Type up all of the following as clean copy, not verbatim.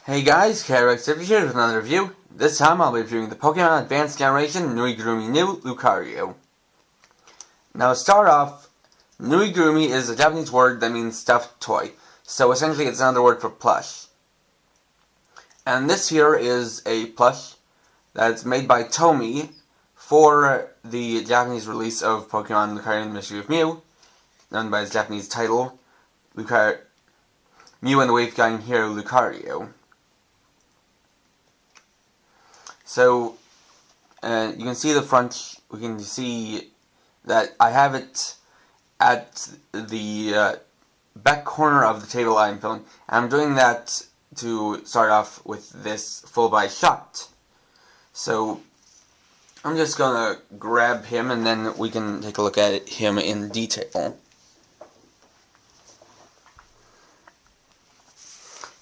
Hey guys, KRX50 here with another review. This time I'll be reviewing the Pokemon Advanced Generation Nuigurumi New Lucario. Now to start off, Nuigurumi is a Japanese word that means stuffed toy, so essentially it's another word for plush. And this here is a plush that's made by Tomy for the Japanese release of Pokemon Lucario and the Mystery of Mew, known by its Japanese title, Mew and the Wave-Guiding Hero Lucario. So, you can see the front, we can see that I have it at the back corner of the table I'm filming. I'm doing that to start off with this full body shot. So, I'm just gonna grab him and then we can take a look at him in detail.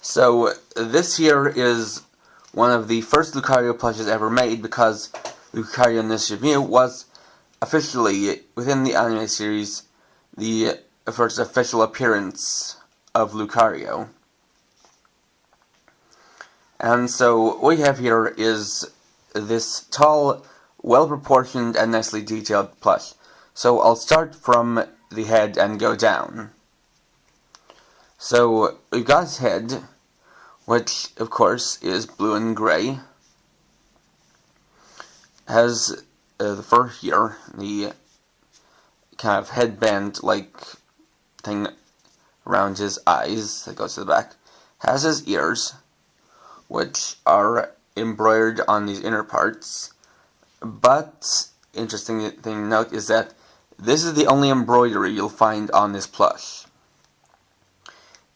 So, this here is one of the first Lucario plushes ever made, because Lucario and the Mystery of Mew was officially, within the anime series, the first official appearance of Lucario. And so what we have here is this tall, well-proportioned and nicely detailed plush. So I'll start from the head and go down. So we've got his head, which, of course, is blue and gray. Has the fur here, the kind of headband-like thing around his eyes that goes to the back. Has his ears, which are embroidered on these inner parts. But, interesting thing to note is that this is the only embroidery you'll find on this plush.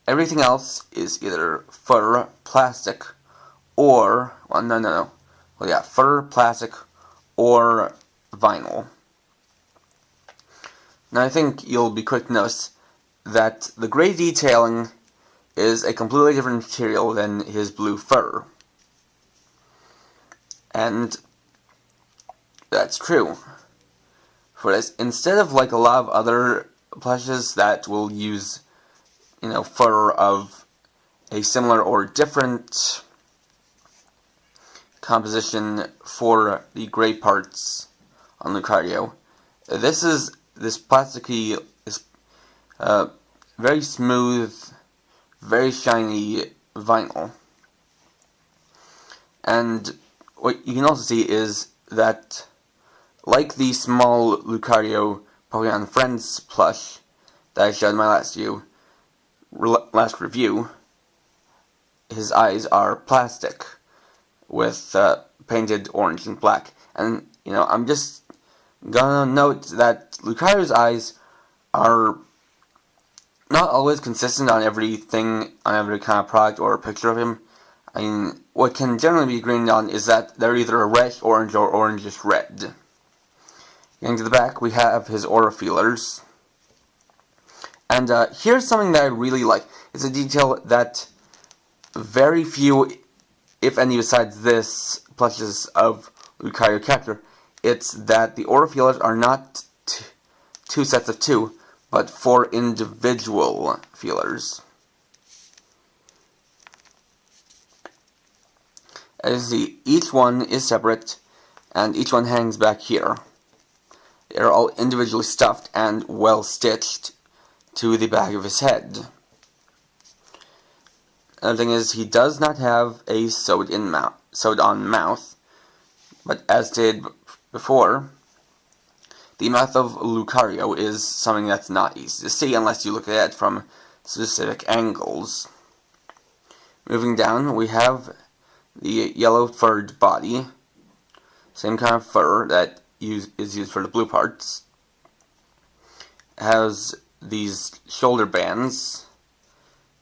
Everything else is either fur, plastic, or, fur, plastic, or vinyl. Now I think you'll be quick to notice that the gray detailing is a completely different material than his blue fur. And that's true. For this, instead of like a lot of other plushes that will use fur of a similar or different composition for the gray parts on Lucario. This plasticky, very smooth, very shiny vinyl. And what you can also see is that, like the small Lucario Pokemon Friends plush that I showed in my last review, his eyes are plastic with painted orange and black. And I'm just gonna note that Lucario's eyes are not always consistent on everything, on every kind of product or picture of him. I mean, what can generally be agreed on is that they're either a reddish orange or orangish red. Getting to the back, we have his aura feelers. And here's something that I really like. It's a detail that very few, if any besides this, plushes of Lucario capture. It's that the aura feelers are not two sets of two, but 4 individual feelers. As you see, each one is separate, and each one hangs back here. They're all individually stuffed and well stitched to the back of his head. Another thing is, he does not have a sewed-on mouth, but as stated before, the mouth of Lucario is something that's not easy to see unless you look at it from specific angles. Moving down, we have the yellow furred body, same kind of fur that is used for the blue parts. Has these shoulder bands,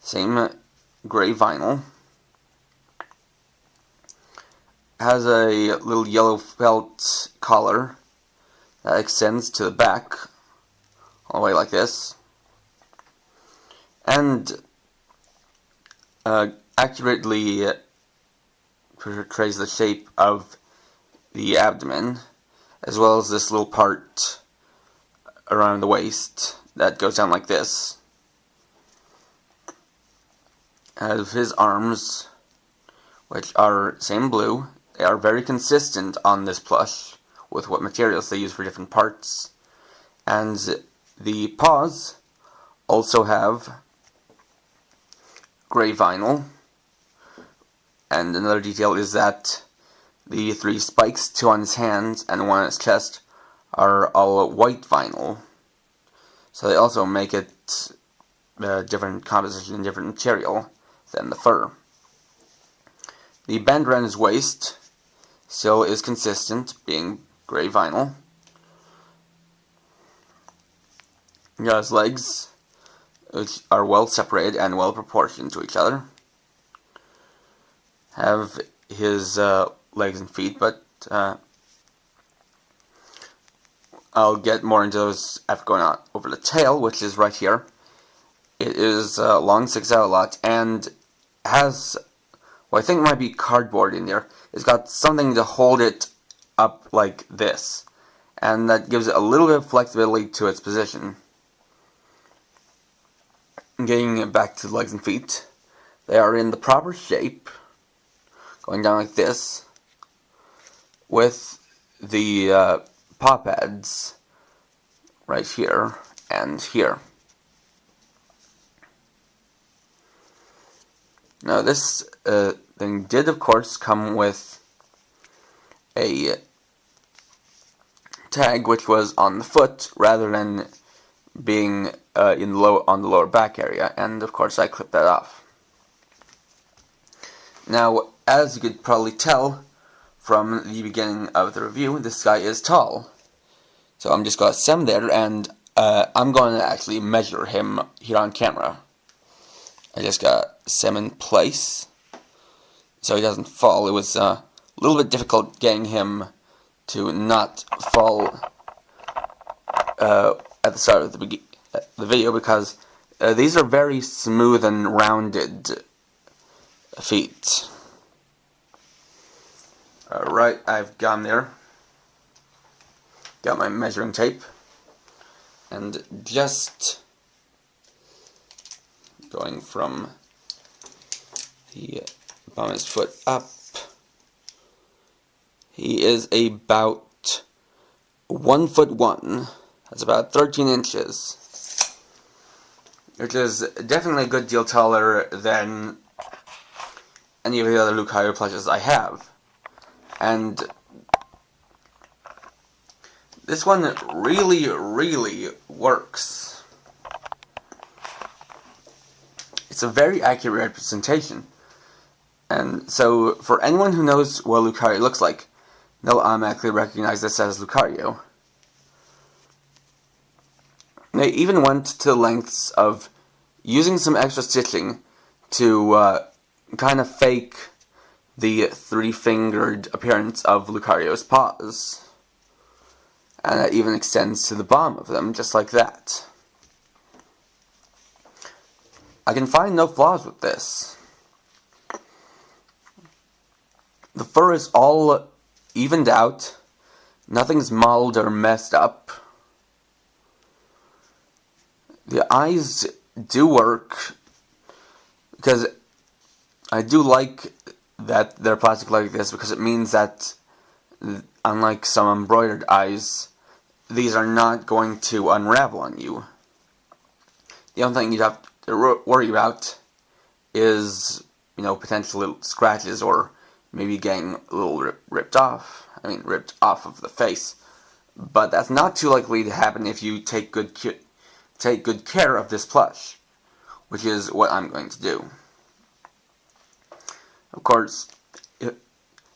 same gray vinyl. Has a little yellow felt collar that extends to the back, all the way like this. And accurately portrays the shape of the abdomen, as well as this little part around the waist that goes down like this. Out of his arms, which are same blue. They are very consistent on this plush with what materials they use for different parts. And the paws also have gray vinyl. And another detail is that the 3 spikes, 2 on his hands and 1 on his chest, are all white vinyl. So they also make it different composition, different material than the fur. The band around his waist still is consistent, being gray vinyl. He has legs, which are well separated and well proportioned to each other. Have his legs and feet, but I'll get more into those after going on over the tail, which is right here. It is long, sticks out a lot, and has what I think might be cardboard in there. It's got something to hold it up like this, and that gives it a little bit of flexibility to its position. Getting back to the legs and feet, they are in the proper shape, going down like this, with the paw pads right here and here. Now this thing did of course come with a tag which was on the foot rather than being on the lower back area, and of course I clipped that off. Now, as you could probably tell from the beginning of the review, this guy is tall. So I'm just going to set him there, and I'm going to actually measure him here on camera. I just got to set him in place so he doesn't fall. It was a little bit difficult getting him to not fall at the start of the video, because these are very smooth and rounded feet. Alright, I've gone there. Got my measuring tape. And just going from the bottom of his foot up, he is about 1'1". That's about 13 inches. Which is definitely a good deal taller than any of the other Lucario plushes I have. And this one really, really works. It's a very accurate representation. And so, for anyone who knows what Lucario looks like, they'll automatically recognize this as Lucario. They even went to the lengths of using some extra stitching to kind of fake the 3-fingered appearance of Lucario's paws. And that even extends to the bottom of them, just like that. I can find no flaws with this. The fur is all evened out. Nothing's mottled or messed up. The eyes do work, because I do like that they're plastic like this, because it means that, unlike some embroidered eyes, these are not going to unravel on you. The only thing you'd have to worry about is, potential little scratches or maybe getting a little ripped off of the face. But that's not too likely to happen if you take good care of this plush, which is what I'm going to do. Of course,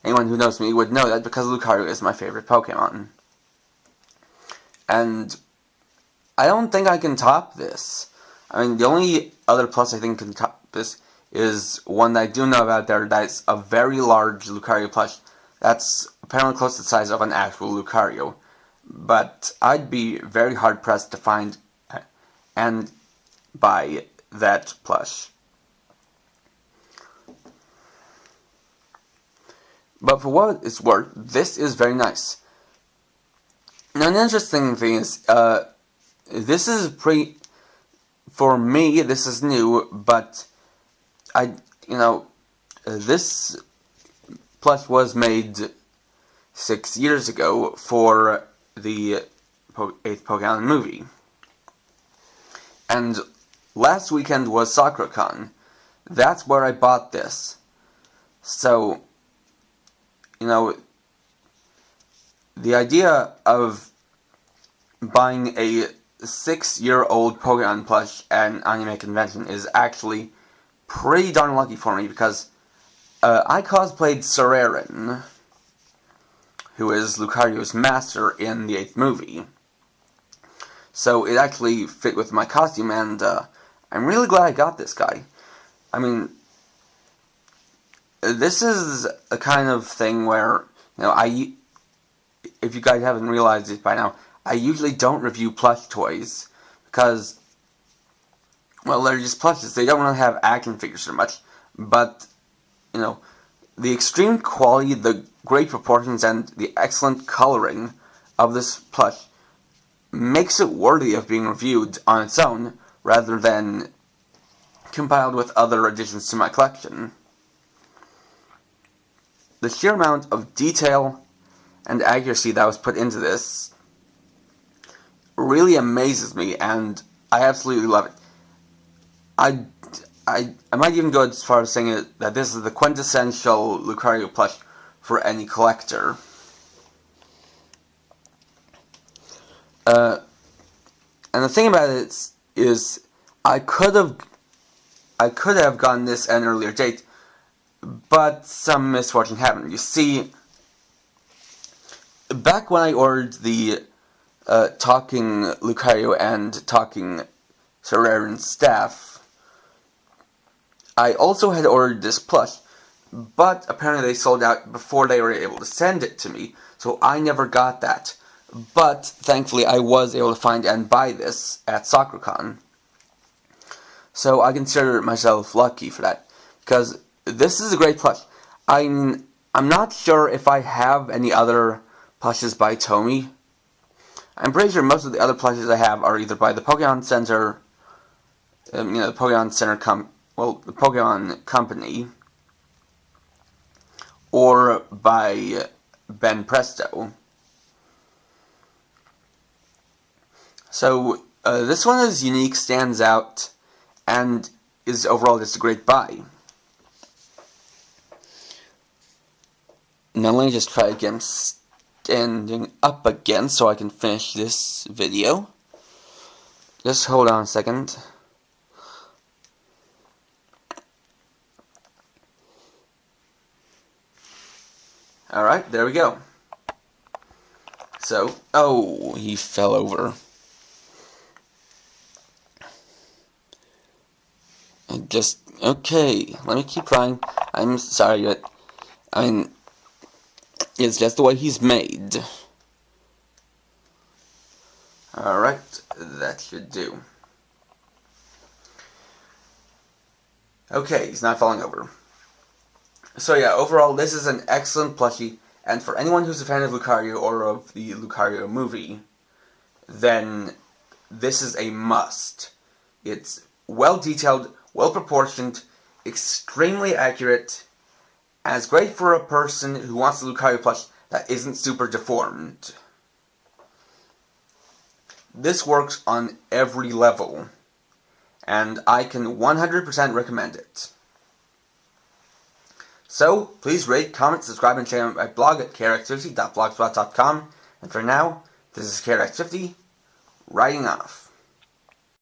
anyone who knows me would know that, because Lucario is my favorite Pokemon. And I don't think I can top this. I mean, the only other plus I think can top this is one that I do know about there, that's a very large Lucario plush that's apparently close to the size of an actual Lucario. But I'd be very hard pressed to find and buy that plush. But for what it's worth, this is very nice. Now, an interesting thing is, this is for me, this is new, but this plush was made 6 years ago for the 8th Pokemon movie. And last weekend was Sakura-Con. That's where I bought this. So, you know, the idea of buying a 6-year-old Pokemon plush at an anime convention is actually pretty darn lucky for me, because I cosplayed Sakura-Con, who is Lucario's master in the 8th movie. So it actually fit with my costume, and I'm really glad I got this guy. I mean, this is a kind of thing where, you know, if you guys haven't realized it by now, I usually don't review plush toys, because, well, they're just plushes. They don't really have action figures so much, but, you know, the extreme quality, the great proportions, and the excellent coloring of this plush makes it worthy of being reviewed on its own, rather than compiled with other additions to my collection. The sheer amount of detail and accuracy that was put into this really amazes me, and I absolutely love it. I might even go as far as saying that this is the quintessential Lucario plush for any collector. And the thing about it is I could have gotten this at an earlier date, but some misfortune happened. You see, back when I ordered the Talking Lucario and Talking Sakura-Con staff, I also had ordered this plush, but apparently they sold out before they were able to send it to me, so I never got that. But thankfully I was able to find and buy this at Sakura-Con. So I consider myself lucky for that, because this is a great plush. I'm not sure if I have any other plushes by Tomy. I'm pretty sure most of the other plushes I have are either by the Pokemon Center, the Pokemon Center the Pokemon Company, or by Ben Presto. So this one is unique, stands out, and is overall just a great buy. Now let me just try again, standing up again so I can finish this video. Just hold on a second. Alright, there we go. So, oh, he fell over. Okay, let me keep trying. I'm sorry, but, I mean, it's just the way he's made. Alright, that should do. Okay, he's not falling over. So yeah, overall, this is an excellent plushie, and for anyone who's a fan of Lucario or of the Lucario movie, then this is a must. It's well detailed, well proportioned, extremely accurate, and it's great for a person who wants a Lucario plush that isn't super deformed. This works on every level, and I can 100% recommend it. So, please rate, comment, subscribe, and share my blog at krx50.blogspot.com. And for now, this is krx50, writing off.